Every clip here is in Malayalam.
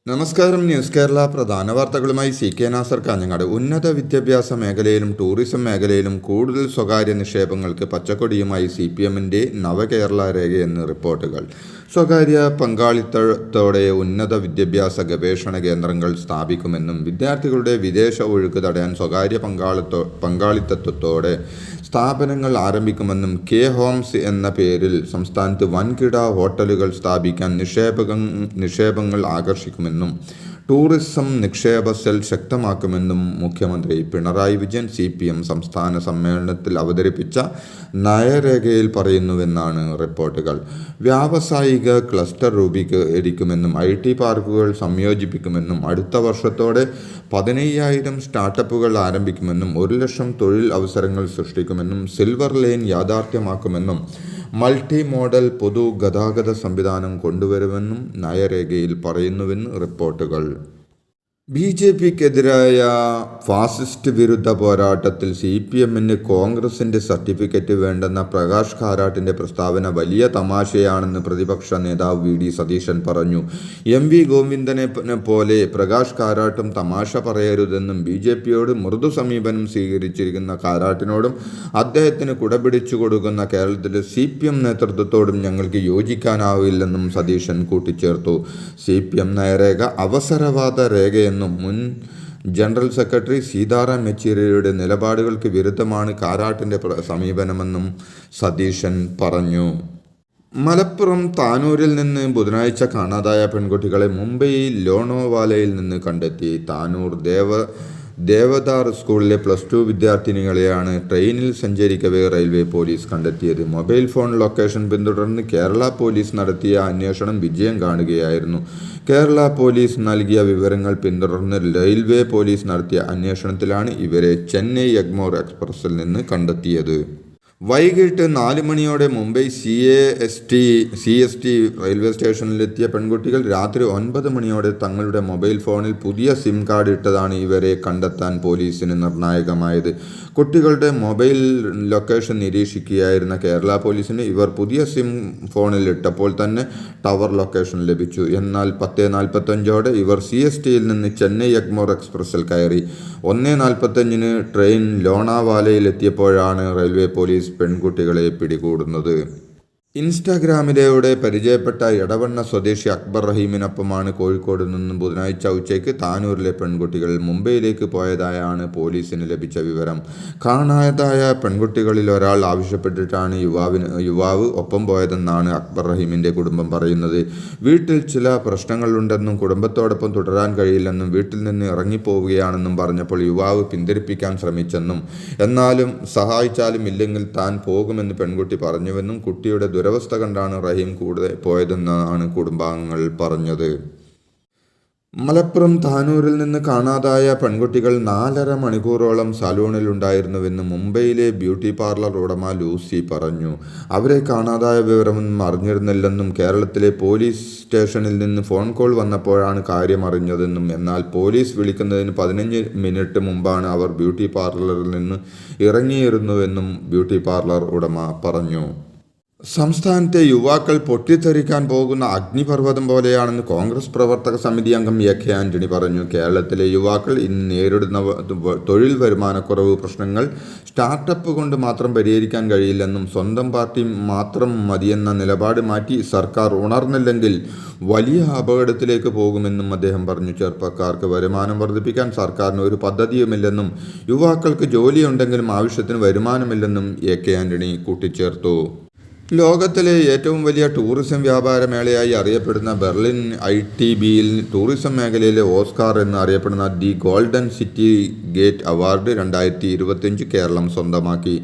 നമസ്കാരം. ന്യൂസ് കേരള പ്രധാന വാർത്തകളുമായി CK നാസർ കാഞ്ഞങ്ങാട്. ഉന്നത വിദ്യാഭ്യാസ മേഖലയിലും ടൂറിസം മേഖലയിലും കൂടുതൽ സ്വകാര്യ നിക്ഷേപങ്ങൾക്ക് പച്ചക്കൊടിയുമായി CPMന്റെ നവകേരള രേഖയെന്ന് റിപ്പോർട്ടുകൾ. സ്വകാര്യ പങ്കാളിത്തത്തോടെ ഉന്നത വിദ്യാഭ്യാസ ഗവേഷണ കേന്ദ്രങ്ങൾ സ്ഥാപിക്കുമെന്നും വിദ്യാർത്ഥികളുടെ വിദേശ ഒഴുക്ക് തടയാൻ സ്വകാര്യ പങ്കാളിത്തത്തോടെ സ്ഥാപനങ്ങൾ ആരംഭിക്കുമെന്നും ഹോംസ് എന്ന പേരിൽ സംസ്ഥാനത്ത് വൻകിട ഹോട്ടലുകൾ സ്ഥാപിക്കാൻ നിക്ഷേപങ്ങൾ ആകർഷിക്കുമെന്നും ടൂറിസം നിക്ഷേപ സെൽ ശക്തമാക്കുമെന്നും മുഖ്യമന്ത്രി പിണറായി വിജയൻ CPM സംസ്ഥാന സമ്മേളനത്തിൽ അവതരിപ്പിച്ച നയരേഖയിൽ പറയുന്നുവെന്നാണ് റിപ്പോർട്ടുകൾ. വ്യാവസായിക ക്ലസ്റ്റർ രൂപീകരിക്കുമെന്നും IT പാർക്കുകൾ സംയോജിപ്പിക്കുമെന്നും അടുത്ത വർഷത്തോടെ 15,000 സ്റ്റാർട്ടപ്പുകൾ ആരംഭിക്കുമെന്നും 1,00,000 തൊഴിൽ അവസരങ്ങൾ സൃഷ്ടിക്കുമെന്നും സിൽവർ ലൈൻ യാഥാർത്ഥ്യമാക്കുമെന്നും മൾട്ടി മോഡൽ പൊതുഗതാഗത സംവിധാനം കൊണ്ടുവരുമെന്നും നയരേഖയിൽ പറയുന്നുവെന്ന് റിപ്പോർട്ടുകൾ. BJPക്കെതിരായ ഫാസിസ്റ്റ് വിരുദ്ധ പോരാട്ടത്തിൽ CPMന് കോൺഗ്രസിന്റെ സർട്ടിഫിക്കറ്റ് വേണ്ടെന്ന പ്രകാശ് കാരാട്ടിന്റെ പ്രസ്താവന വലിയ തമാശയാണെന്ന് പ്രതിപക്ഷ നേതാവ് VD സതീശൻ പറഞ്ഞു. MV ഗോവിന്ദനെ പോലെ പ്രകാശ് കാരാട്ടും തമാശ പറയരുതെന്നും BJPയോട് മൃദു സമീപനം സ്വീകരിച്ചിരിക്കുന്ന കാരാട്ടിനോടും അദ്ദേഹത്തിന് കുടപിടിച്ചു കൊടുക്കുന്ന കേരളത്തിലെ CPM നേതൃത്വത്തോടും ഞങ്ങൾക്ക് യോജിക്കാനാവില്ലെന്നും സതീശൻ കൂട്ടിച്ചേർത്തു. CPM നയരേഖ അവസരവാദ രേഖയെന്നും മുൻ ജനറൽ സെക്രട്ടറി സീതാറാം യെച്ചൂരിയുടെ നിലപാടുകൾക്ക് വിരുദ്ധമാണ് കാരാട്ടിന്റെ സമീപനമെന്നും സതീശൻ പറഞ്ഞു. മലപ്പുറം താനൂരിൽ നിന്ന് ബുധനാഴ്ച കാണാതായ പെൺകുട്ടികളെ മുംബൈ ലോണോവാലയിൽ നിന്ന് കണ്ടെത്തി. താനൂർ ദേവദാർ സ്കൂളിലെ +2 വിദ്യാർത്ഥിനികളെയാണ് ട്രെയിനിൽ സഞ്ചരിക്കവേ റെയിൽവേ പോലീസ് കണ്ടെത്തിയത്. മൊബൈൽ ഫോൺ ലൊക്കേഷൻ പിന്തുടർന്ന് കേരള പോലീസ് നടത്തിയ അന്വേഷണം വിജയം കാണുകയായിരുന്നു. കേരള പോലീസ് നൽകിയ വിവരങ്ങൾ പിന്തുടർന്ന് റെയിൽവേ പോലീസ് നടത്തിയ അന്വേഷണത്തിലാണ് ഇവരെ ചെന്നൈ എഗ്മോർ എക്സ്പ്രസിൽ നിന്ന് കണ്ടെത്തിയത്. വൈകിട്ട് 4 മണിയോടെ മുംബൈ CST റെയിൽവേ സ്റ്റേഷനിലെത്തിയ പെൺകുട്ടികൾ രാത്രി 9 മണിയോടെ തങ്ങളുടെ മൊബൈൽ ഫോണിൽ പുതിയ സിം കാർഡ് ഇട്ടതാണ് ഇവരെ കണ്ടെത്താൻ പോലീസിന് നിർണായകമായത്. കുട്ടികളുടെ മൊബൈൽ ലൊക്കേഷൻ നിരീക്ഷിക്കുകയായിരുന്ന കേരള പോലീസിന് ഇവർ പുതിയ സിം ഫോണിൽ ഇട്ടപ്പോൾ തന്നെ ടവർ ലൊക്കേഷൻ ലഭിച്ചു. എന്നാൽ 10:45ഓടെ ഇവർ CSTയിൽ നിന്ന് ചെന്നൈ എഗ്മോർ എക്സ്പ്രസിൽ കയറി. 1:45-ന് ട്രെയിൻ ലോണാവാലയിലെത്തിയപ്പോഴാണ് റെയിൽവേ പോലീസ് പെൺകുട്ടികളെ പിടികൂടുന്നത്. ഇൻസ്റ്റാഗ്രാമിലൂടെ പരിചയപ്പെട്ട എടവണ്ണ സ്വദേശി അക്ബർ റഹീമിനൊപ്പമാണ് കോഴിക്കോട് നിന്ന് ബുധനാഴ്ച ഉച്ചയ്ക്ക് താനൂരിലെ പെൺകുട്ടികൾ മുംബൈയിലേക്ക് പോയതായാണ് പോലീസിന് ലഭിച്ച വിവരം. കാണാതായ പെൺകുട്ടികളിൽ ഒരാൾ ആവശ്യപ്പെട്ടിട്ടാണ് യുവാവ് ഒപ്പം പോയതെന്നാണ് അക്ബർ റഹീമിന്റെ കുടുംബം പറയുന്നത്. വീട്ടിൽ ചില പ്രശ്നങ്ങളുണ്ടെന്നും കുടുംബത്തോടൊപ്പം തുടരാൻ കഴിയില്ലെന്നും വീട്ടിൽ നിന്ന് ഇറങ്ങിപ്പോവുകയാണെന്നും പറഞ്ഞപ്പോൾ യുവാവ് പിന്തിരിപ്പിക്കാൻ ശ്രമിച്ചെന്നും എന്നാലും സഹായിച്ചാലും ഇല്ലെങ്കിൽ താൻ പോകുമെന്ന് പെൺകുട്ടി പറഞ്ഞുവെന്നും കുട്ടിയുടെ ദുരവസ്ഥ കണ്ടാണ് റഹീം കൂടെ പോയതെന്നാണ് കുടുംബാംഗങ്ങൾ പറഞ്ഞത്. മലപ്പുറം താനൂരിൽ നിന്ന് കാണാതായ പെൺകുട്ടികൾ 4.5 മണിക്കൂറോളം സലൂണിലുണ്ടായിരുന്നുവെന്ന് മുംബൈയിലെ ബ്യൂട്ടി പാർലർ ഉടമ ലൂസി പറഞ്ഞു. അവരെ കാണാതായ വിവരമൊന്നും അറിഞ്ഞിരുന്നില്ലെന്നും കേരളത്തിലെ പോലീസ് സ്റ്റേഷനിൽ നിന്ന് ഫോൺ കോൾ വന്നപ്പോഴാണ് കാര്യം അറിഞ്ഞതെന്നും എന്നാൽ പോലീസ് വിളിക്കുന്നതിന് 15 മിനിറ്റ് മുമ്പാണ് അവർ ബ്യൂട്ടി പാർലറിൽ നിന്ന് ഇറങ്ങിയിരുന്നുവെന്നും ബ്യൂട്ടി പാർലർ ഉടമ പറഞ്ഞു. സംസ്ഥാനത്തെ യുവാക്കൾ പൊട്ടിത്തെറിക്കാൻ പോകുന്ന അഗ്നിപർവ്വതം പോലെയാണെന്ന് കോൺഗ്രസ് പ്രവർത്തക സമിതി അംഗം AK ആന്റണി പറഞ്ഞു. കേരളത്തിലെ യുവാക്കൾ ഇന്ന് നേരിടുന്ന തൊഴിൽ വരുമാനക്കുറവ് പ്രശ്നങ്ങൾ സ്റ്റാർട്ടപ്പ് കൊണ്ട് മാത്രം പരിഹരിക്കാൻ കഴിയില്ലെന്നും സ്വന്തം പാർട്ടി മാത്രം മതിയെന്ന നിലപാട് മാറ്റി സർക്കാർ ഉണർന്നില്ലെങ്കിൽ വലിയ അപകടത്തിലേക്ക് പോകുമെന്നും അദ്ദേഹം പറഞ്ഞു. ചെറുപ്പക്കാർക്ക് വരുമാനം വർദ്ധിപ്പിക്കാൻ സർക്കാരിന് ഒരു പദ്ധതിയുമില്ലെന്നും യുവാക്കൾക്ക് ജോലിയുണ്ടെങ്കിലും ആവശ്യത്തിന് വരുമാനമില്ലെന്നും AK ആന്റണി കൂട്ടിച്ചേർത്തു. ലോകത്തിലെ ഏറ്റവും വലിയ ടൂറിസം വ്യാപാര മേളയായി അറിയപ്പെടുന്ന ബെർലിൻ ITBയിൽ ടൂറിസം മേഖലയിലെ ഓസ്കാർ എന്ന് അറിയപ്പെടുന്ന the golden city gate award 2025 Keralam സ്വന്തമാക്കി.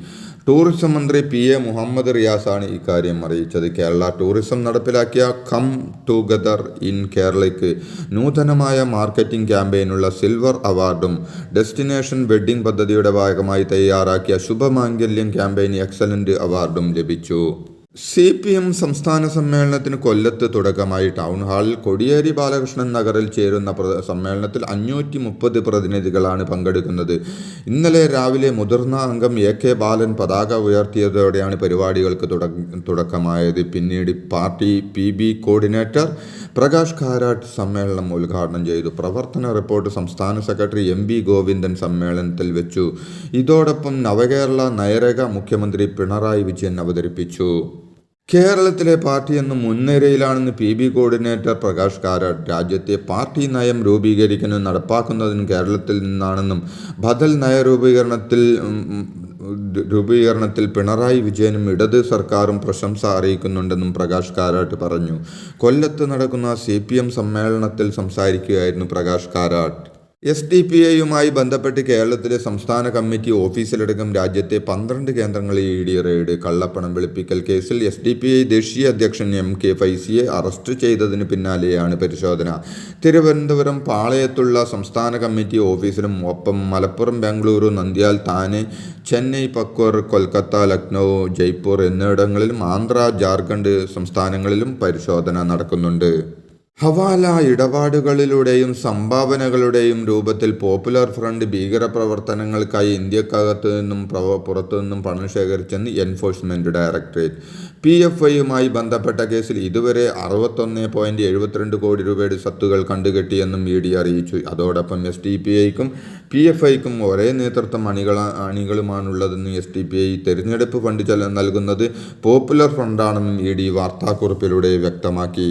ടൂറിസം മന്ത്രി PA മുഹമ്മദ് റിയാസാണ് ഇക്കാര്യം അറിയിച്ചത്. കേരള ടൂറിസം നടപ്പിലാക്കിയ കം ടുഗദർ ഇൻ കേരളയ്ക്ക് നൂതനമായ മാർക്കറ്റിംഗ് ക്യാമ്പയിനുള്ള സിൽവർ അവാർഡും ഡെസ്റ്റിനേഷൻ വെഡ്ഡിംഗ് പദ്ധതിയുടെ ഭാഗമായി തയ്യാറാക്കിയ ശുഭമാംഗല്യം ക്യാമ്പയിൻ എക്സലന്റ് അവാർഡും ലഭിച്ചു. CPM സംസ്ഥാന സമ്മേളനത്തിന് കൊല്ലത്ത് തുടക്കമായി. ടൗൺ ഹാളിൽ കോടിയേരി ബാലകൃഷ്ണൻ നഗറിൽ ചേരുന്ന സമ്മേളനത്തിൽ 530 പ്രതിനിധികളാണ് പങ്കെടുക്കുന്നത്. ഇന്നലെ രാവിലെ മുതിർന്ന അംഗം AK ബാലൻ പതാക ഉയർത്തിയതോടെയാണ് പരിപാടികൾക്ക് തുടക്കമായത്. പിന്നീട് party PB coordinator Prakash Karat സമ്മേളനം ഉദ്ഘാടനം ചെയ്തു. പ്രവർത്തന റിപ്പോർട്ട് സംസ്ഥാന സെക്രട്ടറി MP ഗോവിന്ദൻ സമ്മേളനത്തിൽ വെച്ചു. ഇതോടൊപ്പം നവകേരള നയരേഖ മുഖ്യമന്ത്രി പിണറായി വിജയൻ അവതരിപ്പിച്ചു. കേരളത്തിലെ പാർട്ടി എന്നും മുൻനിരയിലാണെന്ന് PB കോർഡിനേറ്റർ പ്രകാശ് കാരാട്ട്. രാജ്യത്തെ പാർട്ടി നയം രൂപീകരിക്കാനും നടപ്പാക്കുന്നതിനും കേരളത്തിൽ നിന്നാണെന്നും ബദൽ രൂപീകരണത്തിൽ പിണറായി വിജയനും ഇടത് സർക്കാരും പ്രശംസ അറിയിക്കുന്നുണ്ടെന്നും പ്രകാശ് കാരാട്ട് പറഞ്ഞു. കൊല്ലത്ത് നടക്കുന്ന CPM സമ്മേളനത്തിൽ സംസാരിക്കുകയായിരുന്നു പ്രകാശ് കാരാട്ട്. SDPIയുമായി ബന്ധപ്പെട്ട് കേരളത്തിലെ സംസ്ഥാന കമ്മിറ്റി ഓഫീസിലടക്കം രാജ്യത്തെ 12 കേന്ദ്രങ്ങളിൽ ED റെയ്ഡ്. കള്ളപ്പണം വെളുപ്പിക്കൽ കേസിൽ SDPI ദേശീയ അധ്യക്ഷൻ MK ഫൈസിയെ അറസ്റ്റ് ചെയ്തതിന് പിന്നാലെയാണ് പരിശോധന. തിരുവനന്തപുരം പാളയത്തുള്ള സംസ്ഥാന കമ്മിറ്റി ഓഫീസിലും ഒപ്പം മലപ്പുറം, ബംഗളൂരു, നന്ദ്യാൽ, താനെ, ചെന്നൈ, പക്വർ, കൊൽക്കത്ത, ലക്നൗ, ജയ്പൂർ എന്നിവിടങ്ങളിലും ആന്ധ്ര, ജാർഖണ്ഡ് സംസ്ഥാനങ്ങളിലും പരിശോധന നടക്കുന്നുണ്ട്. ഹവാല ഇടപാടുകളിലൂടെയും സംഭാവനകളുടെയും രൂപത്തിൽ പോപ്പുലർ ഫ്രണ്ട് ഭീകരപ്രവർത്തനങ്ങൾക്കായി ഇന്ത്യക്കകത്തു നിന്നും പുറത്തുനിന്നും പണം ശേഖരിച്ചെന്ന് എൻഫോഴ്സ്മെന്റ് ഡയറക്ടറേറ്റ്. PFIയുമായി ബന്ധപ്പെട്ട കേസിൽ ഇതുവരെ 61.72 കോടി രൂപയുടെ സ്വത്തുകൾ കണ്ടുകെട്ടിയെന്നും ED അറിയിച്ചു. അതോടൊപ്പം SDPIക്കും PFIക്കും ഒരേ നേതൃത്വം അണികളുമാണുള്ളതെന്നും SDPI തെരഞ്ഞെടുപ്പ് ഫണ്ട് നൽകുന്നത് പോപ്പുലർ ഫ്രണ്ടാണെന്നും ED വാർത്താക്കുറിപ്പിലൂടെ വ്യക്തമാക്കി.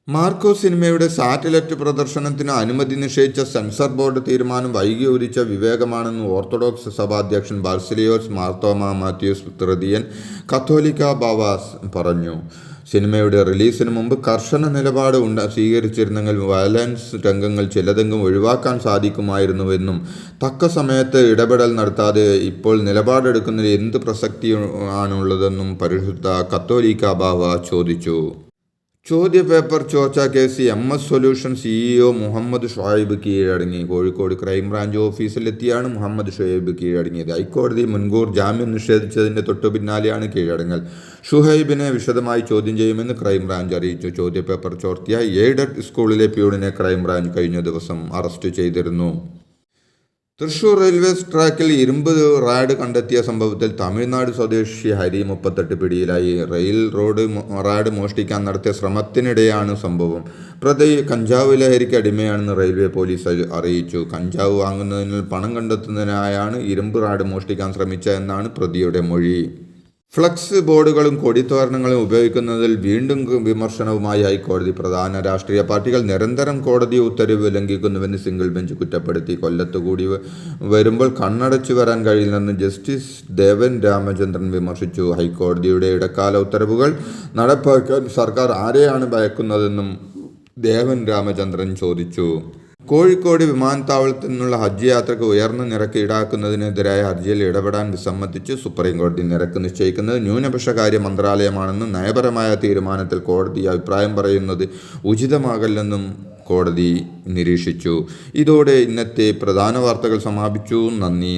മാർക്കോ സിനിമയുടെ സാറ്റലൈറ്റ് പ്രദർശനത്തിന് അനുമതി നിഷേധിച്ച സെൻസർ ബോർഡ് തീരുമാനം വൈകിയൊലിച്ച വിവേകമാണെന്ന് ഓർത്തഡോക്സ് സഭാധ്യക്ഷൻ ബാസിലിയോസ് മാർത്തോമാ മാത്യൂസ് തൃതീയൻ കത്തോലിക്ക ബാവാസ് പറഞ്ഞു. സിനിമയുടെ റിലീസിന് മുമ്പ് കർശന നിലപാട് സ്വീകരിച്ചിരുന്നെങ്കിൽ വയലൻസ് രംഗങ്ങൾ ചിലതെങ്കിലും ഒഴിവാക്കാൻ സാധിക്കുമായിരുന്നുവെന്നും തക്ക സമയത്ത് ഇടപെടൽ നടത്താതെ ഇപ്പോൾ നിലപാടെടുക്കുന്നതിൽ എന്ത് പ്രസക്തിയാണുള്ളതെന്നും പരിശുദ്ധ കത്തോലിക്ക ബാവ ചോദിച്ചു. ചോദ്യപേപ്പർ ചോർച്ചാ case MS solution CEO Muhammad Shuhaib കീഴടങ്ങി. കോഴിക്കോട് ക്രൈംബ്രാഞ്ച് ഓഫീസിലെത്തിയാണ് മുഹമ്മദ് ഷുഹൈബ് കീഴടങ്ങിയത്. ഹൈക്കോടതി മുൻകൂർ ജാമ്യം നിഷേധിച്ചതിൻ്റെ തൊട്ടുപിന്നാലെയാണ് കീഴടങ്ങൽ. ഷുഹൈബിനെ വിശദമായി ചോദ്യം ചെയ്യുമെന്ന് ക്രൈംബ്രാഞ്ച് അറിയിച്ചു. ചോദ്യപേപ്പർ ചോർത്തിയ എയ്ഡഡ് സ്കൂളിലെ പ്യൂണിനെ ക്രൈംബ്രാഞ്ച് കഴിഞ്ഞ ദിവസം അറസ്റ്റ് ചെയ്തിരുന്നു. തൃശൂർ റെയിൽവേ ട്രാക്കിൽ ഇരുമ്പ് റാഡ് കണ്ടെത്തിയ സംഭവത്തിൽ തമിഴ്നാട് സ്വദേശി ഹരി 38 പിടിയിലായി. റാഡ് മോഷ്ടിക്കാൻ നടത്തിയ ശ്രമത്തിനിടെയാണ് സംഭവം. പ്രതി കഞ്ചാവ് ലഹരിക്ക് അടിമയാണെന്ന് റെയിൽവേ പോലീസ് അറിയിച്ചു. കഞ്ചാവ് വാങ്ങുന്നതിന് പണം കണ്ടെത്തുന്നതിനായാണ് ഇരുമ്പ് റാഡ് മോഷ്ടിക്കാൻ ശ്രമിച്ചതെന്നാണ് പ്രതിയുടെ മൊഴി. ഫ്ലക്സ് ബോർഡുകളും കൊടിത്തോരണങ്ങളും ഉപയോഗിക്കുന്നതിൽ വീണ്ടും വിമർശനവുമായി ഹൈക്കോടതി. പ്രധാന രാഷ്ട്രീയ പാർട്ടികൾ നിരന്തരം കോടതി ഉത്തരവ് ലംഘിക്കുന്നുവെന്ന് സിംഗിൾ ബെഞ്ച് കുറ്റപ്പെടുത്തി. കൊല്ലത്ത് കൂടി വരുമ്പോൾ കണ്ണടച്ചു വരാൻ കഴിയില്ലെന്ന് ജസ്റ്റിസ് ദേവൻ രാമചന്ദ്രൻ വിമർശിച്ചു. ഹൈക്കോടതിയുടെ ഇടക്കാല ഉത്തരവുകൾ നടപ്പാക്കാൻ സർക്കാർ ആരെയാണ് ഭയക്കുന്നതെന്നും ദേവൻ രാമചന്ദ്രൻ ചോദിച്ചു. കോഴിക്കോട് വിമാനത്താവളത്തിൽ നിന്നുള്ള ഹജ്ജ് യാത്രയ്ക്ക് ഉയർന്ന നിരക്ക് ഈടാക്കുന്നതിനെതിരായ ഹർജിയിൽ ഇടപെടാൻ വിസമ്മതിച്ച് സുപ്രീംകോടതി. നിരക്ക് നിശ്ചയിക്കുന്നത് ന്യൂനപക്ഷകാര്യ മന്ത്രാലയമാണെന്നും നയപരമായ തീരുമാനത്തിൽ കോടതി അഭിപ്രായം പറയുന്നത് ഉചിതമാകില്ലെന്നും കോടതി നിരീക്ഷിച്ചു. ഇതോടെ ഇന്നത്തെ പ്രധാന വാർത്തകൾ സമാപിച്ചു. നന്ദി.